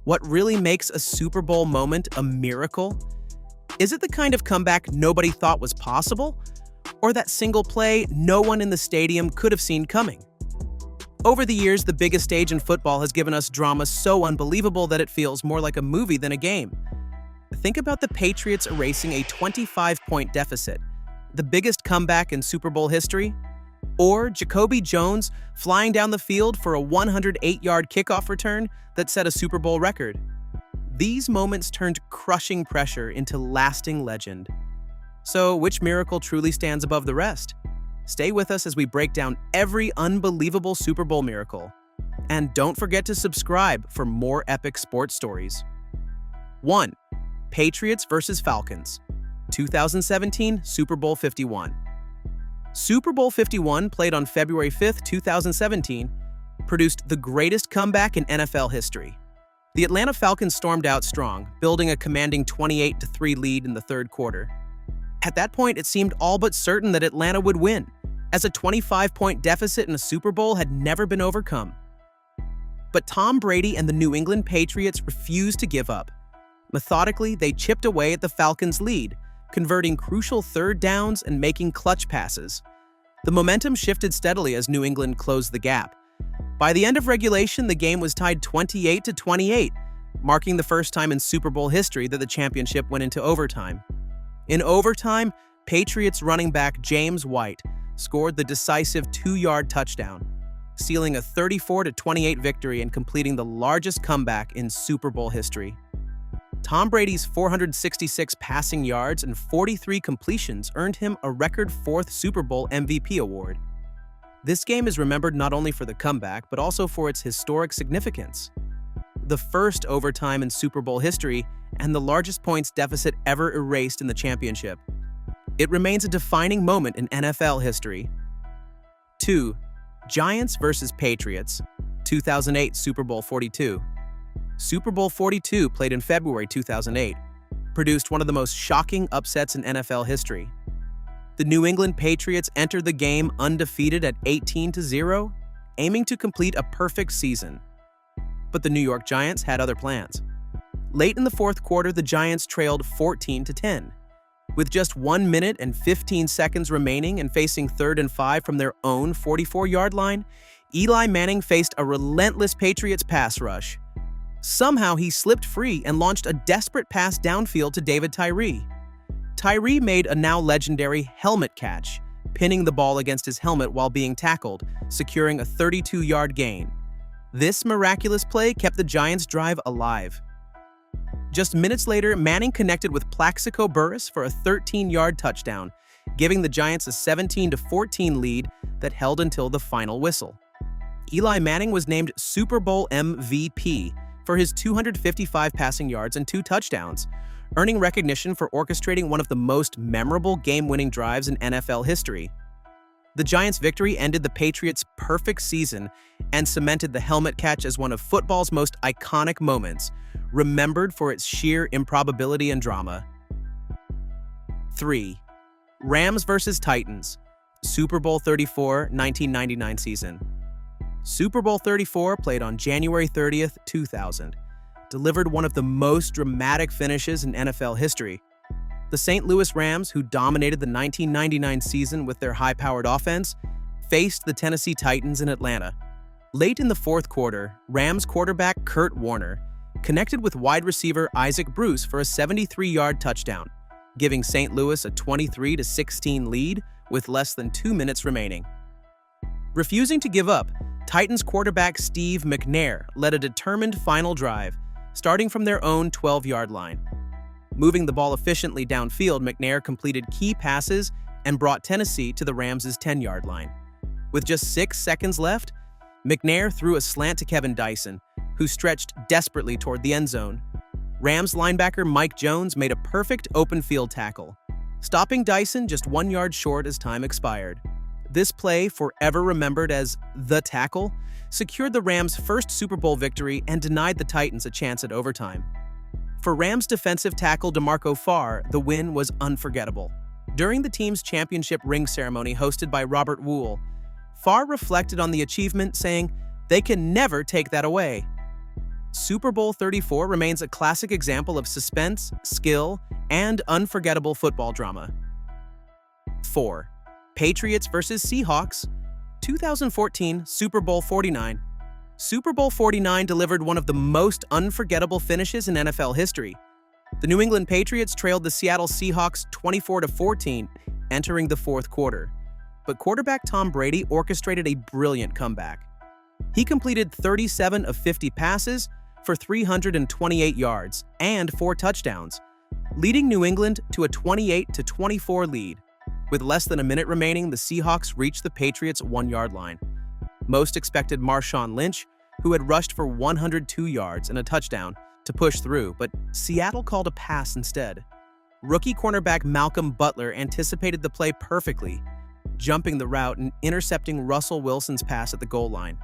What really makes a Super Bowl moment a miracle? Is it the kind of comeback nobody thought was possible? Or that single play no one in the stadium could have seen coming? Over the years, the biggest stage in football has given us drama so unbelievable that it feels more like a movie than a game. Think about the Patriots erasing a 25-point deficit, the biggest comeback in Super Bowl history. Or Jacoby Jones flying down the field for a 108-yard kickoff return that set a Super Bowl record. These moments turned crushing pressure into lasting legend. So, which miracle truly stands above the rest? Stay with us as we break down every unbelievable Super Bowl miracle. And don't forget to subscribe for more epic sports stories. 1. Patriots vs. Falcons, 2017 Super Bowl 51. Super Bowl 51, played on February 5, 2017, produced the greatest comeback in NFL history. The Atlanta Falcons stormed out strong, building a commanding 28-3 lead in the third quarter. At that point, it seemed all but certain that Atlanta would win, as a 25-point deficit in a Super Bowl had never been overcome. But Tom Brady and the New England Patriots refused to give up. Methodically, they chipped away at the Falcons' lead, converting crucial third downs and making clutch passes. The momentum shifted steadily as New England closed the gap. By the end of regulation, the game was tied 28-28, marking the first time in Super Bowl history that the championship went into overtime. In overtime, Patriots running back James White scored the decisive 2-yard touchdown, sealing a 34-28 victory and completing the largest comeback in Super Bowl history. Tom Brady's 466 passing yards and 43 completions earned him a record 4th Super Bowl MVP award. This game is remembered not only for the comeback, but also for its historic significance. The first overtime in Super Bowl history and the largest points deficit ever erased in the championship. It remains a defining moment in NFL history. 2. Giants vs. Patriots, 2008 Super Bowl 42. Super Bowl 42, played in February 2008, produced one of the most shocking upsets in NFL history. The New England Patriots entered the game undefeated at 18-0, aiming to complete a perfect season. But the New York Giants had other plans. Late in the fourth quarter, the Giants trailed 14-10. With just 1 minute and 15 seconds remaining and facing 3rd and 5 from their own 44-yard line, Eli Manning faced a relentless Patriots pass rush. Somehow, he slipped free and launched a desperate pass downfield to David Tyree. Tyree made a now legendary helmet catch, pinning the ball against his helmet while being tackled, securing a 32-yard gain. This miraculous play kept the Giants' drive alive. Just minutes later, Manning connected with Plaxico Burress for a 13-yard touchdown, giving the Giants a 17-14 lead that held until the final whistle. Eli Manning was named Super Bowl MVP for his 255 passing yards and 2 touchdowns, earning recognition for orchestrating one of the most memorable game-winning drives in NFL history. The Giants' victory ended the Patriots' perfect season and cemented the helmet catch as one of football's most iconic moments, remembered for its sheer improbability and drama. 3. Rams vs. Titans, Super Bowl 34, 1999 season. Super Bowl 34, played on January 30th, 2000, delivered one of the most dramatic finishes in NFL history. The St. Louis Rams, who dominated the 1999 season with their high-powered offense, faced the Tennessee Titans in Atlanta. Late in the fourth quarter, Rams quarterback Kurt Warner connected with wide receiver Isaac Bruce for a 73-yard touchdown, giving St. Louis a 23-16 lead with less than 2 minutes remaining. Refusing to give up, Titans quarterback Steve McNair led a determined final drive, starting from their own 12-yard line. Moving the ball efficiently downfield, McNair completed key passes and brought Tennessee to the Rams' 10-yard line. With just 6 seconds left, McNair threw a slant to Kevin Dyson, who stretched desperately toward the end zone. Rams linebacker Mike Jones made a perfect open field tackle, stopping Dyson just 1 yard short as time expired. This play, forever remembered as the tackle, secured the Rams' first Super Bowl victory and denied the Titans a chance at overtime. For Rams defensive tackle DeMarco Farr, the win was unforgettable. During the team's championship ring ceremony hosted by Robert Wool, Farr reflected on the achievement, saying, "They can never take that away." Super Bowl 34 remains a classic example of suspense, skill, and unforgettable football drama. 4. Patriots vs. Seahawks, 2014 Super Bowl 49. Super Bowl 49 delivered one of the most unforgettable finishes in NFL history. The New England Patriots trailed the Seattle Seahawks 24-14, entering the fourth quarter. But quarterback Tom Brady orchestrated a brilliant comeback. He completed 37 of 50 passes for 328 yards and 4 touchdowns, leading New England to a 28-24 lead. With less than a minute remaining, the Seahawks reached the Patriots' 1-yard line. Most expected Marshawn Lynch, who had rushed for 102 yards and a touchdown, to push through, but Seattle called a pass instead. Rookie cornerback Malcolm Butler anticipated the play perfectly, jumping the route and intercepting Russell Wilson's pass at the goal line.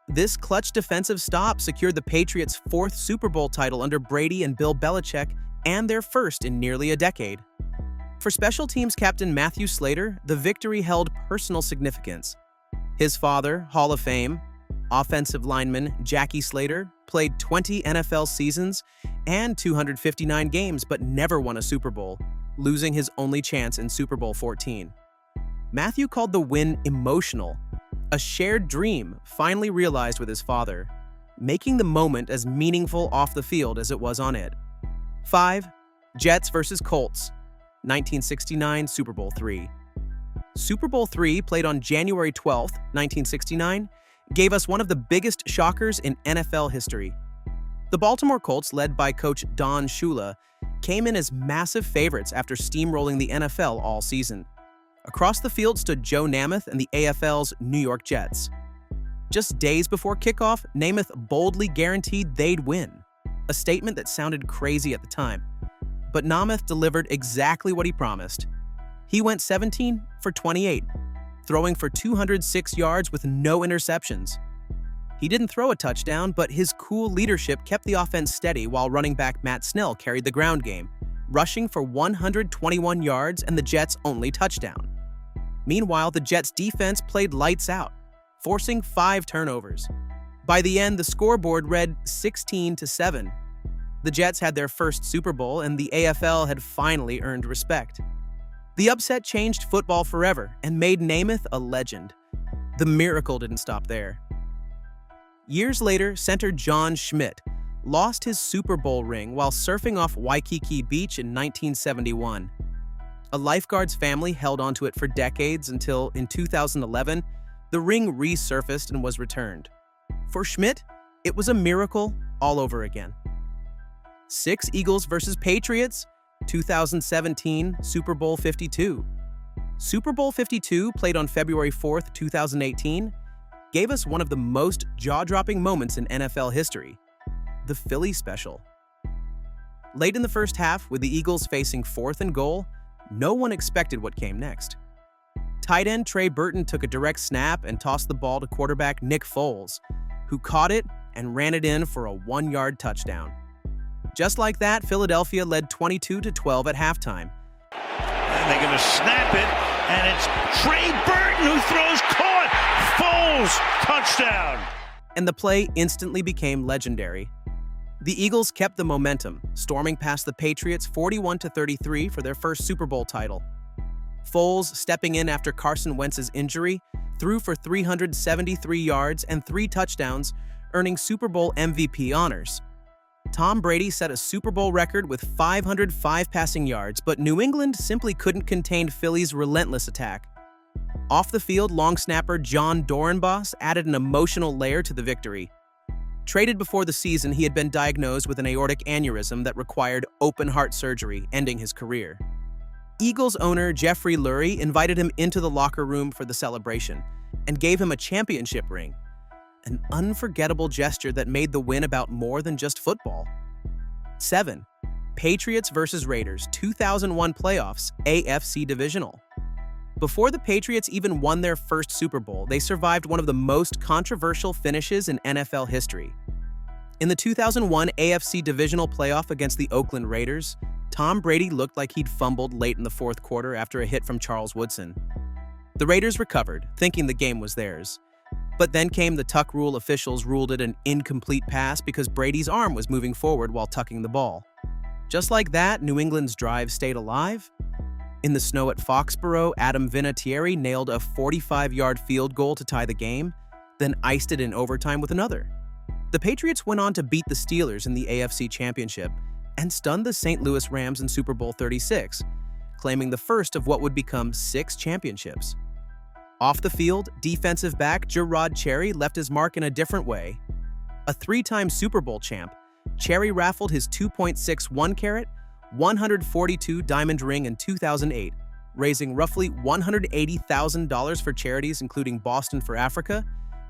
This clutch defensive stop secured the Patriots' 4th Super Bowl title under Brady and Bill Belichick, and their first in nearly a decade. For special teams captain Matthew Slater, the victory held personal significance. His father, Hall of Fame, offensive lineman Jackie Slater, played 20 NFL seasons and 259 games but never won a Super Bowl, losing his only chance in Super Bowl 14. Matthew called the win emotional, a shared dream finally realized with his father, making the moment as meaningful off the field as it was on it. 5. Jets vs. Colts, 1969 Super Bowl III. Super Bowl III, played on January 12, 1969, gave us one of the biggest shockers in NFL history. The Baltimore Colts, led by coach Don Shula, came in as massive favorites after steamrolling the NFL all season. Across the field stood Joe Namath and the AFL's New York Jets. Just days before kickoff, Namath boldly guaranteed they'd win, a statement that sounded crazy at the time. But Namath delivered exactly what he promised. He went 17 for 28, throwing for 206 yards with no interceptions. He didn't throw a touchdown, but his cool leadership kept the offense steady while running back Matt Snell carried the ground game, rushing for 121 yards and the Jets' only touchdown. Meanwhile, the Jets' defense played lights out, forcing 5 turnovers. By the end, the scoreboard read 16-7. The Jets had their first Super Bowl, and the AFL had finally earned respect. The upset changed football forever and made Namath a legend. The miracle didn't stop there. Years later, center John Schmidt lost his Super Bowl ring while surfing off Waikiki Beach in 1971. A lifeguard's family held onto it for decades until, in 2011, the ring resurfaced and was returned. For Schmidt, it was a miracle all over again. 6. Eagles vs. Patriots, 2017 Super Bowl 52. Super Bowl 52, played on February 4, 2018, gave us one of the most jaw-dropping moments in NFL history, the Philly Special. Late in the first half, with the Eagles facing 4th and goal, no one expected what came next. Tight end Trey Burton took a direct snap and tossed the ball to quarterback Nick Foles, who caught it and ran it in for a 1-yard touchdown. Just like that, Philadelphia led 22-12 at halftime. And they're going to snap it, and it's Trey Burton who throws, caught, Foles, touchdown. And the play instantly became legendary. The Eagles kept the momentum, storming past the Patriots 41-33 for their first Super Bowl title. Foles, stepping in after Carson Wentz's injury, threw for 373 yards and 3 touchdowns, earning Super Bowl MVP honors. Tom Brady set a Super Bowl record with 505 passing yards, but New England simply couldn't contain Philly's relentless attack. Off the field, long snapper John Dorenbos added an emotional layer to the victory. Traded before the season, he had been diagnosed with an aortic aneurysm that required open-heart surgery, ending his career. Eagles owner Jeffrey Lurie invited him into the locker room for the celebration and gave him a championship ring, an unforgettable gesture that made the win about more than just football. 7. Patriots vs. Raiders, 2001 playoffs, AFC Divisional. Before the Patriots even won their first Super Bowl, they survived one of the most controversial finishes in NFL history. In the 2001 AFC Divisional playoff against the Oakland Raiders, Tom Brady looked like he'd fumbled late in the fourth quarter after a hit from Charles Woodson. The Raiders recovered, thinking the game was theirs. But then came the tuck rule. Officials ruled it an incomplete pass because Brady's arm was moving forward while tucking the ball. Just like that, New England's drive stayed alive. In the snow at Foxborough, Adam Vinatieri nailed a 45-yard field goal to tie the game, then iced it in overtime with another. The Patriots went on to beat the Steelers in the AFC Championship and stunned the St. Louis Rams in Super Bowl 36, claiming the first of what would become 6 championships. Off the field, defensive back Gerard Cherry left his mark in a different way. A 3-time Super Bowl champ, Cherry raffled his 2.61-carat, 142 diamond ring in 2008, raising roughly $180,000 for charities including Boston for Africa,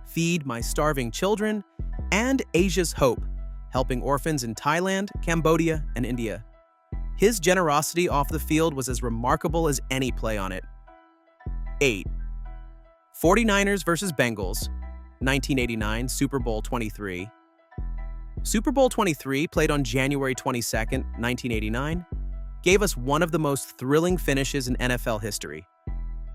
Feed My Starving Children, and Asia's Hope, helping orphans in Thailand, Cambodia, and India. His generosity off the field was as remarkable as any play on it. 8. 49ers vs. Bengals, 1989, Super Bowl 23. Super Bowl 23, played on January 22, 1989, gave us one of the most thrilling finishes in NFL history.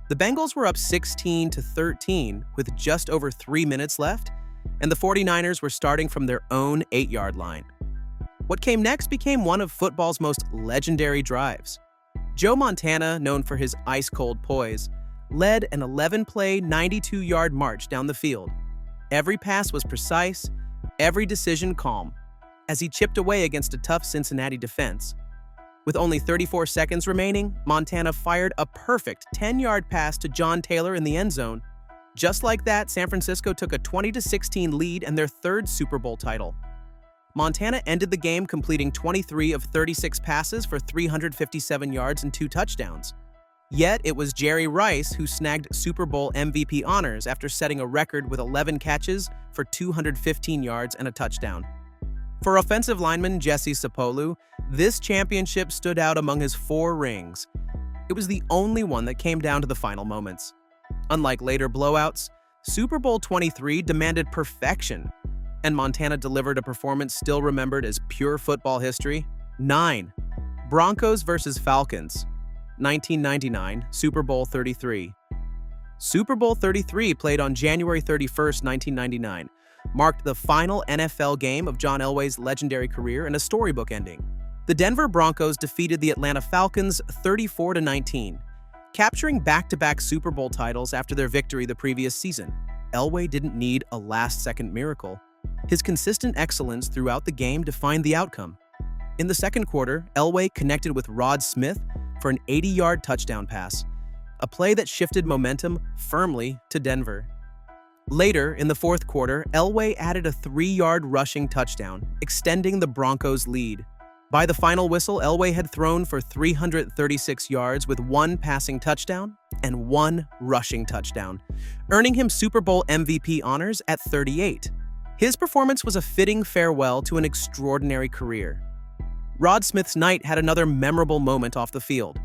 The Bengals were up 16-13 with just over 3 minutes left, and the 49ers were starting from their own 8-yard line. What came next became one of football's most legendary drives. Joe Montana, known for his ice-cold poise, led an 11-play, 92-yard march down the field. Every pass was precise, every decision calm, as he chipped away against a tough Cincinnati defense. With only 34 seconds remaining, Montana fired a perfect 10-yard pass to John Taylor in the end zone. Just like that, San Francisco took a 20-16 lead and their 3rd Super Bowl title. Montana ended the game completing 23 of 36 passes for 357 yards and 2 touchdowns. Yet, it was Jerry Rice who snagged Super Bowl MVP honors after setting a record with 11 catches for 215 yards and a touchdown. For offensive lineman Jesse Sapolu, this championship stood out among his 4 rings. It was the only one that came down to the final moments. Unlike later blowouts, Super Bowl 23 demanded perfection, and Montana delivered a performance still remembered as pure football history. 9. Broncos vs. Falcons, 1999, Super Bowl 33. Super Bowl 33, played on January 31, 1999, marked the final NFL game of John Elway's legendary career and a storybook ending. The Denver Broncos defeated the Atlanta Falcons 34-19, capturing back-to-back Super Bowl titles after their victory the previous season. Elway didn't need a last-second miracle. His consistent excellence throughout the game defined the outcome. In the second quarter, Elway connected with Rod Smith for an 80-yard touchdown pass, a play that shifted momentum firmly to Denver. Later, in the fourth quarter, Elway added a 3-yard rushing touchdown, extending the Broncos' lead. By the final whistle, Elway had thrown for 336 yards with 1 passing touchdown and 1 rushing touchdown, earning him Super Bowl MVP honors at 38. His performance was a fitting farewell to an extraordinary career. Rod Smith's night had another memorable moment off the field.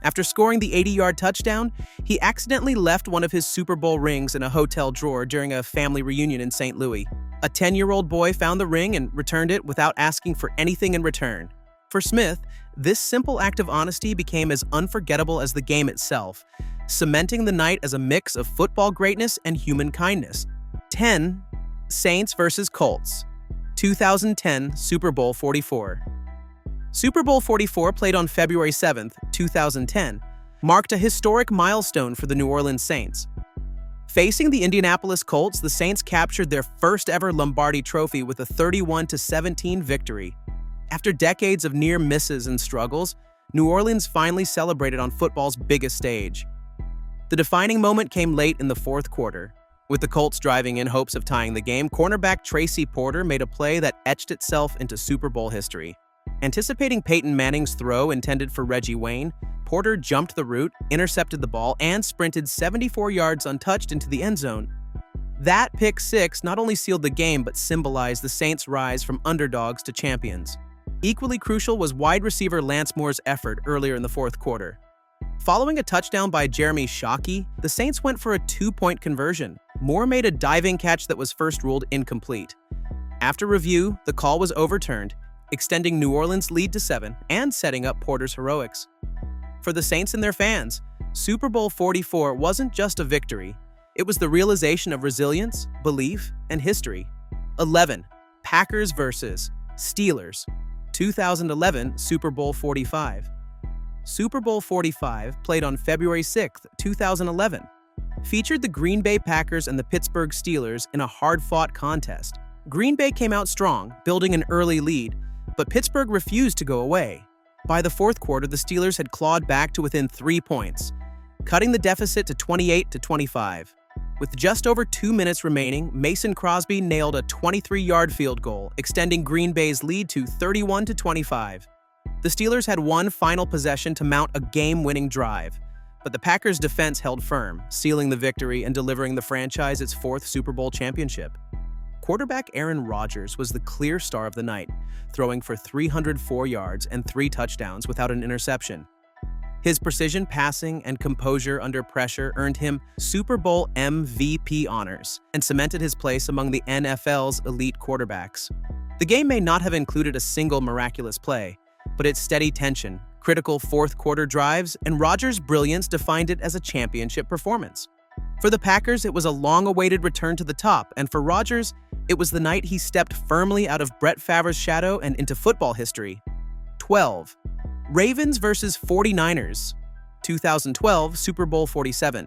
After scoring the 80-yard touchdown, he accidentally left one of his Super Bowl rings in a hotel drawer during a family reunion in St. Louis. A 10-year-old boy found the ring and returned it without asking for anything in return. For Smith, this simple act of honesty became as unforgettable as the game itself, cementing the night as a mix of football greatness and human kindness. 10. Saints vs. Colts, 2010 Super Bowl 44. Super Bowl 44, played on February 7, 2010, marked a historic milestone for the New Orleans Saints. Facing the Indianapolis Colts, the Saints captured their first-ever Lombardi Trophy with a 31-17 victory. After decades of near misses and struggles, New Orleans finally celebrated on football's biggest stage. The defining moment came late in the fourth quarter. With the Colts driving in hopes of tying the game, cornerback Tracy Porter made a play that etched itself into Super Bowl history. Anticipating Peyton Manning's throw intended for Reggie Wayne, Porter jumped the route, intercepted the ball, and sprinted 74 yards untouched into the end zone. That pick six not only sealed the game but symbolized the Saints' rise from underdogs to champions. Equally crucial was wide receiver Lance Moore's effort earlier in the fourth quarter. Following a touchdown by Jeremy Shockey, the Saints went for a 2-point conversion. Moore made a diving catch that was first ruled incomplete. After review, the call was overturned, extending New Orleans' lead to 7 and setting up Porter's heroics. For the Saints and their fans, Super Bowl 44 wasn't just a victory. It was the realization of resilience, belief, and history. 11. Packers vs. Steelers, 2011 Super Bowl 45. Super Bowl 45, played on February 6, 2011, featured the Green Bay Packers and the Pittsburgh Steelers in a hard-fought contest. Green Bay came out strong, building an early lead, but Pittsburgh refused to go away. By the fourth quarter, the Steelers had clawed back to within 3 points, cutting the deficit to 28-25. With just over 2 minutes remaining, Mason Crosby nailed a 23-yard field goal, extending Green Bay's lead to 31-25. The Steelers had one final possession to mount a game-winning drive, but the Packers' defense held firm, sealing the victory and delivering the franchise its fourth Super Bowl championship. Quarterback Aaron Rodgers was the clear star of the night, throwing for 304 yards and 3 touchdowns without an interception. His precision passing and composure under pressure earned him Super Bowl MVP honors and cemented his place among the NFL's elite quarterbacks. The game may not have included a single miraculous play, but its steady tension, critical fourth-quarter drives, and Rodgers' brilliance defined it as a championship performance. For the Packers, it was a long-awaited return to the top, and for Rodgers, it was the night he stepped firmly out of Brett Favre's shadow and into football history. 12. Ravens vs. 49ers, 2012 Super Bowl 47.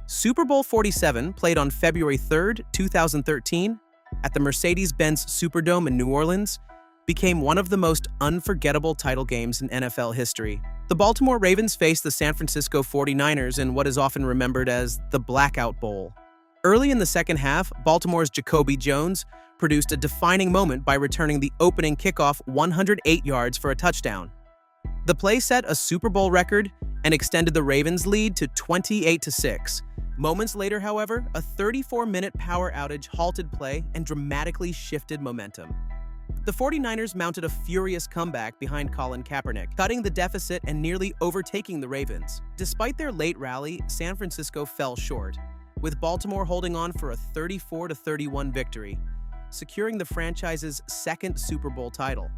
Super Bowl 47, played on February 3, 2013, at the Mercedes-Benz Superdome in New Orleans, became one of the most unforgettable title games in NFL history. The Baltimore Ravens faced the San Francisco 49ers in what is often remembered as the Blackout Bowl. Early in the second half, Baltimore's Jacoby Jones produced a defining moment by returning the opening kickoff 108 yards for a touchdown. The play set a Super Bowl record and extended the Ravens' lead to 28-6. Moments later, however, a 34-minute power outage halted play and dramatically shifted momentum. The 49ers mounted a furious comeback behind Colin Kaepernick, cutting the deficit and nearly overtaking the Ravens. Despite their late rally, San Francisco fell short, with Baltimore holding on for a 34-31 victory, securing the franchise's second Super Bowl title.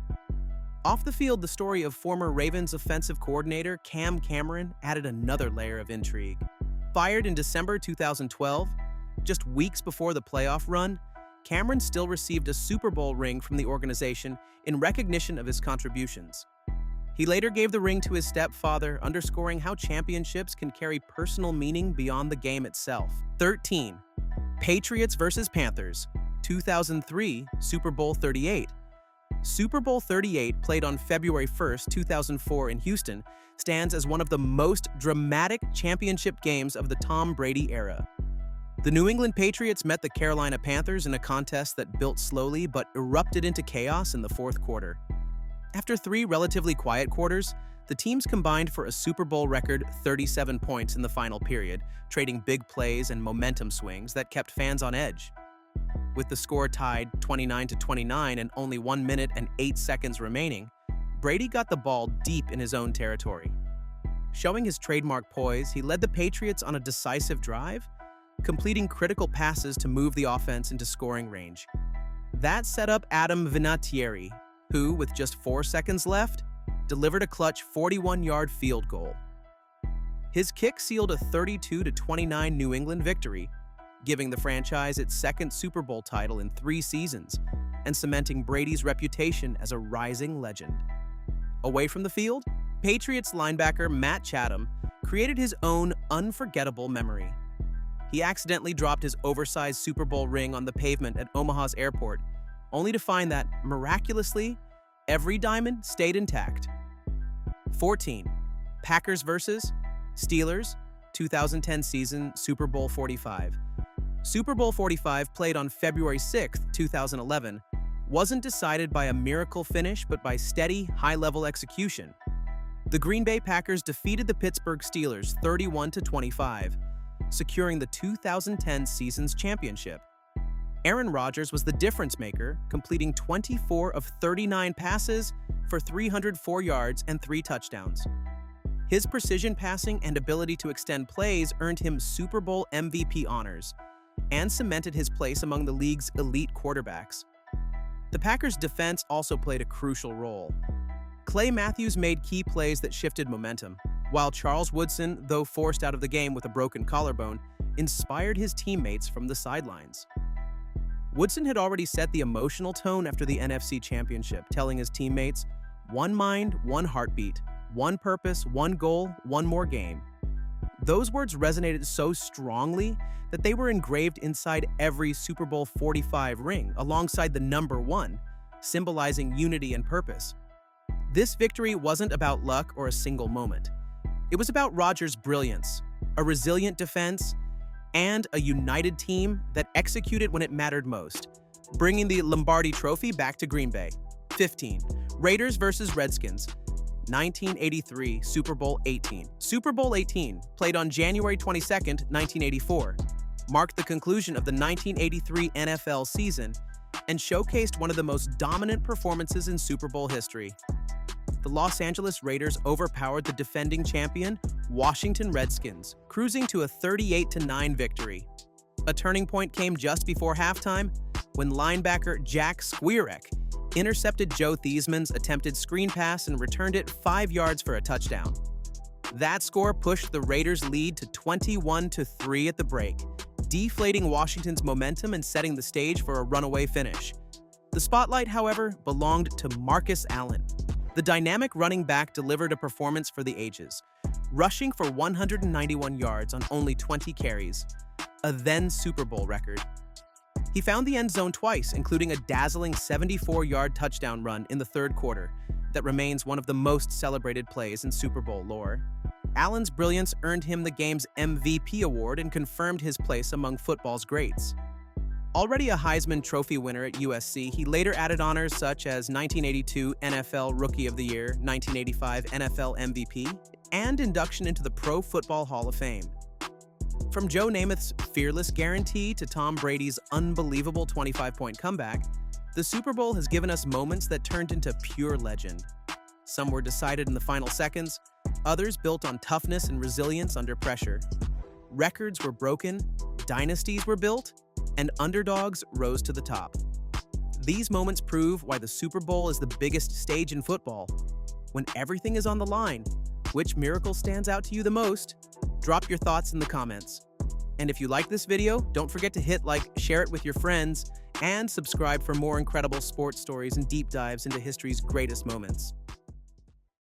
Off the field, the story of former Ravens offensive coordinator Cam Cameron added another layer of intrigue. Fired in December 2012, just weeks before the playoff run, Cameron still received a Super Bowl ring from the organization in recognition of his contributions. He later gave the ring to his stepfather, underscoring how championships can carry personal meaning beyond the game itself. 13. Patriots vs. Panthers, 2003 Super Bowl 38. Super Bowl 38, played on February 1, 2004 in Houston, stands as one of the most dramatic championship games of the Tom Brady era. The New England Patriots met the Carolina Panthers in a contest that built slowly but erupted into chaos in the fourth quarter. After 3 relatively quiet quarters, the teams combined for a Super Bowl record 37 points in the final period, trading big plays and momentum swings that kept fans on edge. With the score tied 29-29 and only 1 minute and 8 seconds remaining, Brady got the ball deep in his own territory. Showing his trademark poise, he led the Patriots on a decisive drive, completing critical passes to move the offense into scoring range. That set up Adam Vinatieri, who, with just 4 seconds left, delivered a clutch 41-yard field goal. His kick sealed a 32-29 New England victory, giving the franchise its second Super Bowl title in 3 seasons and cementing Brady's reputation as a rising legend. Away from the field, Patriots linebacker Matt Chatham created his own unforgettable memory. He accidentally dropped his oversized Super Bowl ring on the pavement at Omaha's airport, only to find that, miraculously, every diamond stayed intact. 14. Packers vs. Steelers, 2010 season Super Bowl 45. Super Bowl 45, played on February 6, 2011, wasn't decided by a miracle finish but by steady, high-level execution. The Green Bay Packers defeated the Pittsburgh Steelers 31-25, securing the 2010 season's championship. Aaron Rodgers was the difference maker, completing 24 of 39 passes for 304 yards and 3 touchdowns. His precision passing and ability to extend plays earned him Super Bowl MVP honors and cemented his place among the league's elite quarterbacks. The Packers' defense also played a crucial role. Clay Matthews made key plays that shifted momentum, while Charles Woodson, though forced out of the game with a broken collarbone, inspired his teammates from the sidelines. Woodson had already set the emotional tone after the NFC Championship, telling his teammates, "One mind, one heartbeat, one purpose, one goal, one more game." Those words resonated so strongly that they were engraved inside every Super Bowl 45 ring, alongside the number 1, symbolizing unity and purpose. This victory wasn't about luck or a single moment. It was about Rodgers' brilliance, a resilient defense, and a united team that executed when it mattered most, bringing the Lombardi Trophy back to Green Bay. 15. Raiders vs. Redskins, 1983 Super Bowl 18. Super Bowl 18, played on January 22, 1984, marked the conclusion of the 1983 NFL season and showcased one of the most dominant performances in Super Bowl history. The Los Angeles Raiders overpowered the defending champion, Washington Redskins, cruising to a 38-9 victory. A turning point came just before halftime when linebacker Jack Squirek intercepted Joe Theismann's attempted screen pass and returned it 5 yards for a touchdown. That score pushed the Raiders' lead to 21-3 at the break, deflating Washington's momentum and setting the stage for a runaway finish. The spotlight, however, belonged to Marcus Allen. The dynamic running back delivered a performance for the ages, rushing for 191 yards on only 20 carries, a then Super Bowl record. He found the end zone twice, including a dazzling 74-yard touchdown run in the third quarter that remains one of the most celebrated plays in Super Bowl lore. Allen's brilliance earned him the game's MVP award and confirmed his place among football's greats. Already a Heisman Trophy winner at USC, he later added honors such as 1982 NFL Rookie of the Year, 1985 NFL MVP, and induction into the Pro Football Hall of Fame. From Joe Namath's fearless guarantee to Tom Brady's unbelievable 25-point comeback, the Super Bowl has given us moments that turned into pure legend. Some were decided in the final seconds, others built on toughness and resilience under pressure. Records were broken, dynasties were built, and underdogs rose to the top. These moments prove why the Super Bowl is the biggest stage in football. When everything is on the line, which miracle stands out to you the most? Drop your thoughts in the comments. And if you like this video, don't forget to hit like, share it with your friends, and subscribe for more incredible sports stories and deep dives into history's greatest moments.